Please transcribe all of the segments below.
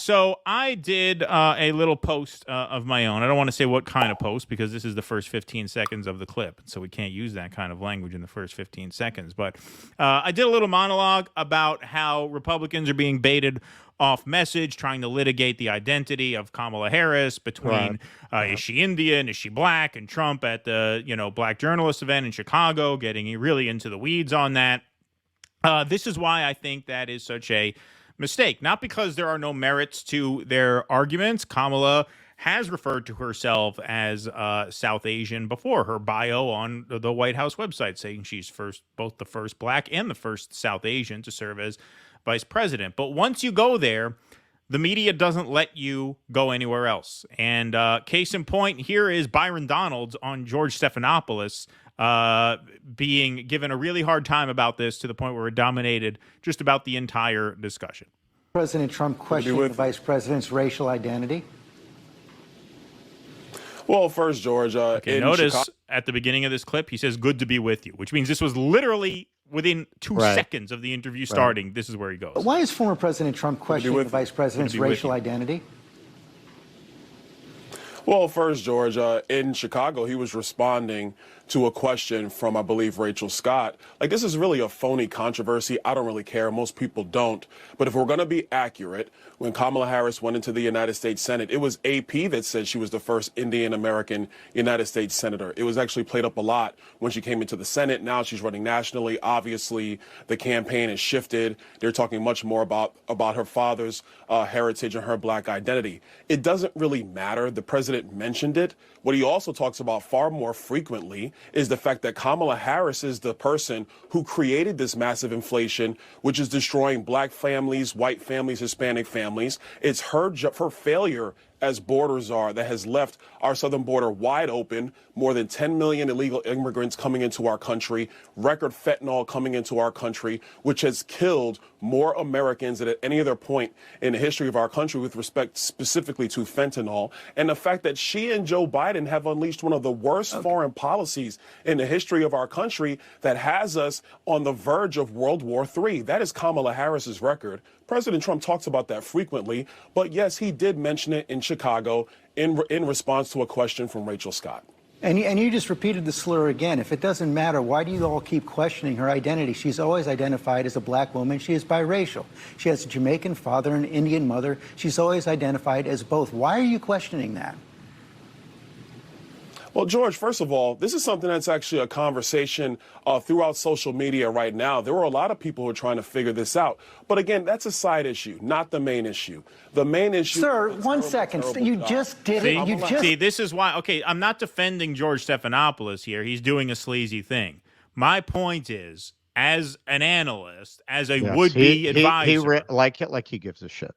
So I did a little post of my own. I don't want to say what kind of post because this is the first 15 seconds of the clip. So we can't use that kind of language in the first 15 seconds. But I did a little monologue about how Republicans are being baited off message, trying to litigate the identity of Kamala Harris between is she Indian, is she black, and Trump at the black journalist event in Chicago, getting really into the weeds on that. This is why I think that is such a mistake. Not because there are no merits to their arguments. Kamala has referred to herself as South Asian before. Her bio on the White House website saying she's both the first black and the first South Asian to serve as vice president. But once you go there, the media doesn't let you go anywhere else. And case in point, here is Byron Donalds on George Stephanopoulos being given a really hard time about this to the point where it dominated just about the entire discussion. President Trump questioning the vice president's racial identity. Well, first, George, notice at the beginning of this clip, he says, "Good to be with you," which means this was literally within 2 seconds of the interview starting. This is where he goes. But why is former President Trump questioning the vice president's racial identity? Well, first, George, in Chicago, he was responding to a question from, I believe, Rachel Scott. Like, this is really a phony controversy. I don't really care. Most people don't. But if we're going to be accurate, when Kamala Harris went into the United States Senate, it was AP that said she was the first Indian-American United States senator. It was actually played up a lot when she came into the Senate. Now she's running nationally. Obviously, the campaign has shifted. They're talking much more about her father's heritage and her black identity. It doesn't really matter. The president mentioned it. What he also talks about far more frequently is the fact that Kamala Harris is the person who created this massive inflation, which is destroying black families, white families, Hispanic families. It's her failure as border czar that has left our southern border wide open, more than 10 million illegal immigrants coming into our country, record fentanyl coming into our country, which has killed more Americans than at any other point in the history of our country with respect specifically to fentanyl. And the fact that she and Joe Biden have unleashed one of the worst foreign policies in the history of our country that has us on the verge of World War III. That is Kamala Harris's record. President Trump talks about that frequently, but yes, he did mention it in Chicago in response to a question from Rachel Scott. And you just repeated the slur again. If it doesn't matter, why do you all keep questioning her identity? She's always identified as a black woman. She is biracial. She has a Jamaican father and an Indian mother. She's always identified as both. Why are you questioning that? Well, George, first of all, this is something that's actually a conversation throughout social media right now. There were a lot of people who are trying to figure this out. But again, that's a side issue, not the main issue. The main issue... Sir, one second. You just did it. See, this is why... Okay, I'm not defending George Stephanopoulos here. He's doing a sleazy thing. My point is, as an analyst, as a would-be advisor... Like he gives a shit.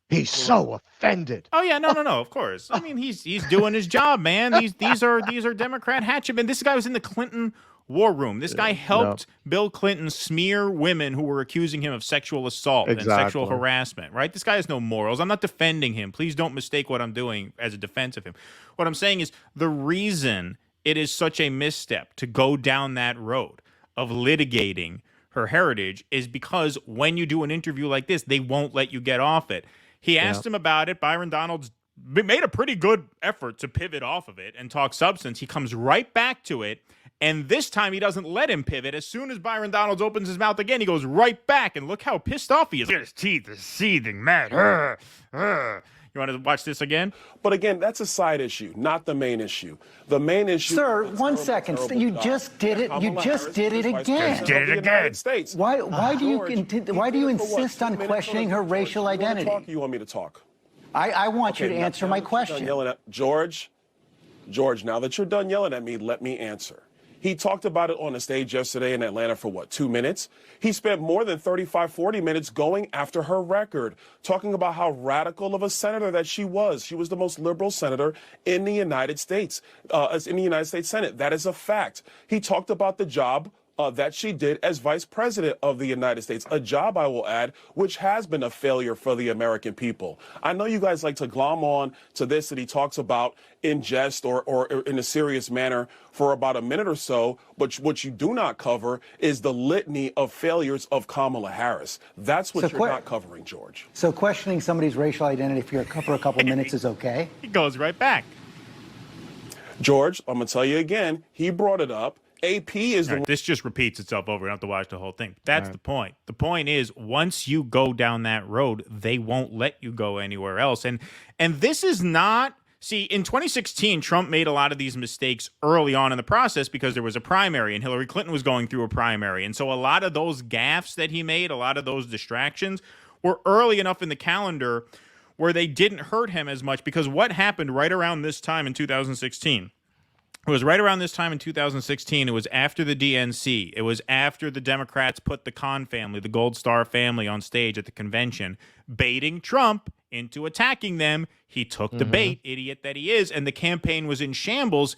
He's so offended. Oh yeah, no, of course. I mean, he's doing his job, man. These are Democrat hatchet men. This guy was in the Clinton war room. This guy helped Bill Clinton smear women who were accusing him of sexual assault and sexual harassment. Right? This guy has no morals. I'm not defending him. Please don't mistake what I'm doing as a defense of him. What I'm saying is the reason it is such a misstep to go down that road of litigating her heritage is because when you do an interview like this, they won't let you get off it. He asked him about it. Byron Donalds made a pretty good effort to pivot off of it and talk substance. He comes right back to it, and this time he doesn't let him pivot. As soon as Byron Donalds opens his mouth again, he goes right back, and look how pissed off he is. His teeth are seething, mad. You want to watch this again? But again, that's a side issue, not the main issue. The main issue... Sir, one second. You just did it. You just did it again. Did it again. Why do you insist on questioning her racial identity? You want me to talk? I want you to answer my question. George, now that you're done yelling at me, let me answer. He talked about it on the stage yesterday in Atlanta for, what, 2 minutes? He spent more than 35, 40 minutes going after her record, talking about how radical of a senator that she was. She was the most liberal senator in the United States, in the United States Senate. That is a fact. He talked about the job that she did as vice president of the United States, a job, I will add, which has been a failure for the American people. I know you guys like to glom on to this that he talks about in jest or in a serious manner for about a minute or so, but what you do not cover is the litany of failures of Kamala Harris. That's what you're not covering, George. So questioning somebody's racial identity for a couple minutes is okay? He goes right back. George, I'm going to tell you again, he brought it up. AP is the right, this just repeats itself over. You don't have to watch the whole thing. That's the point. The point is, once you go down that road, they won't let you go anywhere else. And this is not. See, in 2016, Trump made a lot of these mistakes early on in the process because there was a primary and Hillary Clinton was going through a primary. And so a lot of those gaffes that he made, a lot of those distractions were early enough in the calendar where they didn't hurt him as much, because what happened right around this time in 2016? It was right around this time in 2016. It was after the DNC. It was after the Democrats put the Khan family, the Gold Star family, on stage at the convention, baiting Trump into attacking them. He took the bait, idiot that he is, and the campaign was in shambles.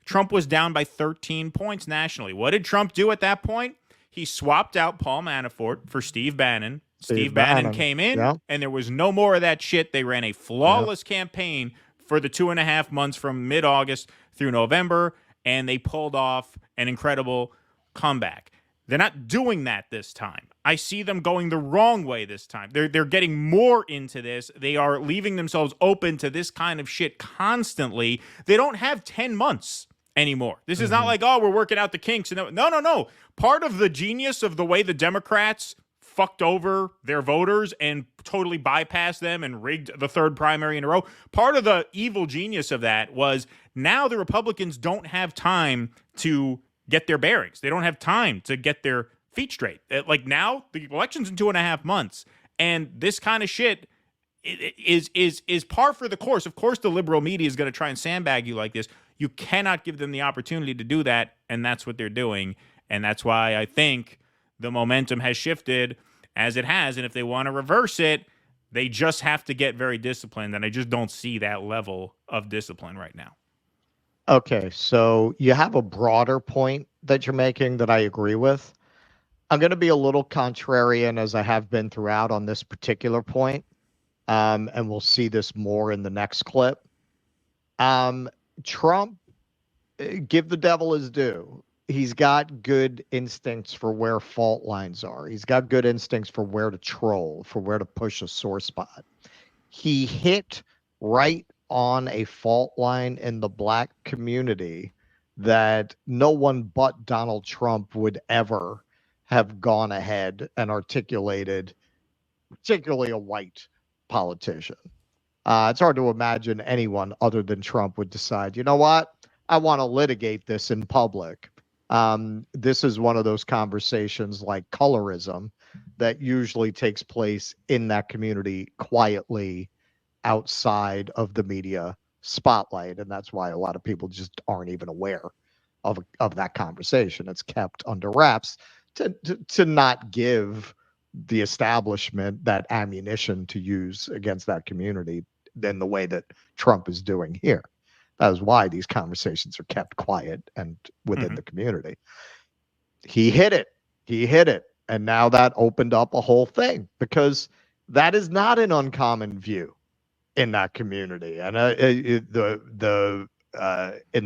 Trump was down by 13 points nationally. What did Trump do at that point? He swapped out Paul Manafort for Steve Bannon. Steve Bannon came in, and there was no more of that shit. They ran a flawless campaign for the 2.5 months from mid-August through November, and they pulled off an incredible comeback. They're not doing that this time. I see them going the wrong way this time. They're getting more into this. They are leaving themselves open to this kind of shit constantly. They don't have 10 months anymore. This is not like, oh, we're working out the kinks. No. Part of the genius of the way the Democrats fucked over their voters and totally bypassed them and rigged the third primary in a row, part of the evil genius of that was now the Republicans don't have time to get their bearings. They don't have time to get their feet straight. Like, now the election's in 2.5 months, and this kind of shit is par for the course. Of course, the liberal media is going to try and sandbag you like this. You cannot give them the opportunity to do that, and that's what they're doing. And that's why I think the momentum has shifted as it has. And if they want to reverse it, they just have to get very disciplined. And I just don't see that level of discipline right now. Okay, so you have a broader point that you're making that I agree with. I'm going to be a little contrarian, as I have been throughout on this particular point, and we'll see this more in the next clip. Trump, give the devil his due. He's got good instincts for where fault lines are. He's got good instincts for where to troll, for where to push a sore spot. He hit right on a fault line in the black community that no one but Donald Trump would ever have gone ahead and articulated, particularly a white politician. It's hard to imagine anyone other than Trump would decide, you know what? I want to litigate this in public. This is one of those conversations like colorism that usually takes place in that community quietly outside of the media spotlight. And that's why a lot of people just aren't even aware of that conversation. It's kept under wraps to not give the establishment that ammunition to use against that community in the way that Trump is doing here. That is why these conversations are kept quiet and within the community. He hit it. And now that opened up a whole thing, because that is not an uncommon view in that community. And in the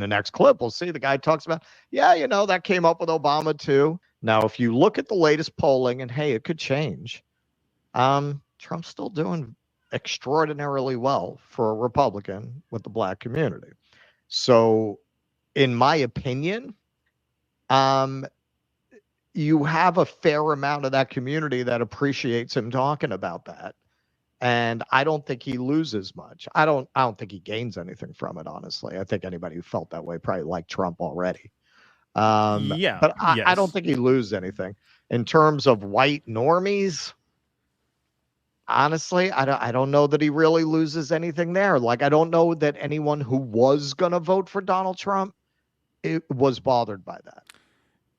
next clip, we'll see the guy talks about, that came up with Obama too. Now, if you look at the latest polling, and hey, it could change, Trump's still doing extraordinarily well for a Republican with the black community. So, in my opinion, you have a fair amount of that community that appreciates him talking about that. And I don't think he loses much. I don't think he gains anything from it, honestly. I think anybody who felt that way probably liked Trump already. But I don't think he loses anything. In terms of white normies, honestly, I don't know that he really loses anything there. Like, I don't know that anyone who was going to vote for Donald Trump was bothered by that.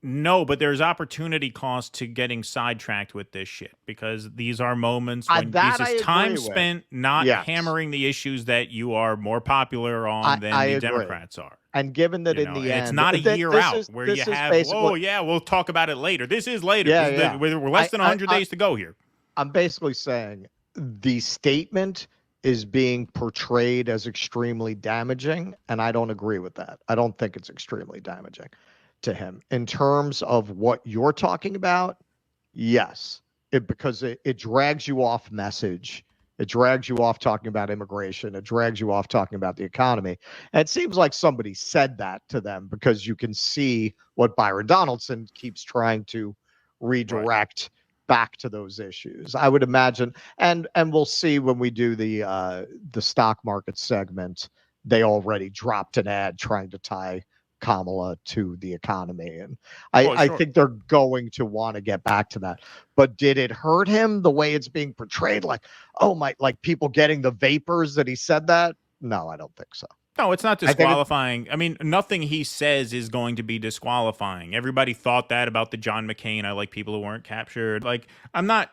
No, but there's opportunity cost to getting sidetracked with this shit, because these are moments when That this I is time agree with. spent not Yes. hammering the issues that you are more popular on than I the agree. Democrats are. And given that You in know, the and end, it's not a year this out is, where this you is have, basically, oh yeah, we'll talk about it later. This is later. Yeah, We're less than 100 days to go here. I'm basically saying the statement is being portrayed as extremely damaging, and I don't agree with that. I don't think it's extremely damaging to him. In terms of what you're talking about, yes, because it drags you off message. It drags you off talking about immigration. It drags you off talking about the economy. And it seems like somebody said that to them, because you can see what Byron Donaldson keeps trying to redirect back to those issues. I would imagine, and we'll see when we do the stock market segment, they already dropped an ad trying to tie Kamala to the economy. And I think they're going to want to get back to that. But did it hurt him the way it's being portrayed? Like, oh my, like people getting the vapors that he said that? No, I don't think so. No, it's not disqualifying. I mean, nothing he says is going to be disqualifying. Everybody thought that about the John McCain. I like people who weren't captured. Like, I'm not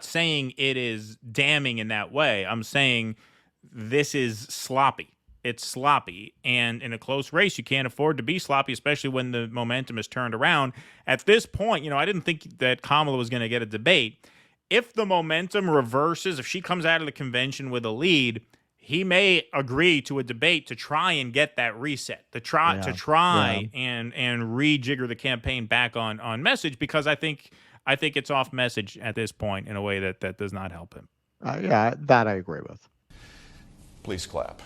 saying it is damning in that way. I'm saying this is sloppy. It's sloppy, and in a close race, you can't afford to be sloppy, especially when the momentum is turned around. At this point, you know, I didn't think that Kamala was going to get a debate. If the momentum reverses, if she comes out of the convention with a lead, he may agree to a debate to try and get that reset, to try and rejigger the campaign back on message, because I think it's off message at this point in a way that does not help him. Yeah, that I agree with. Please clap.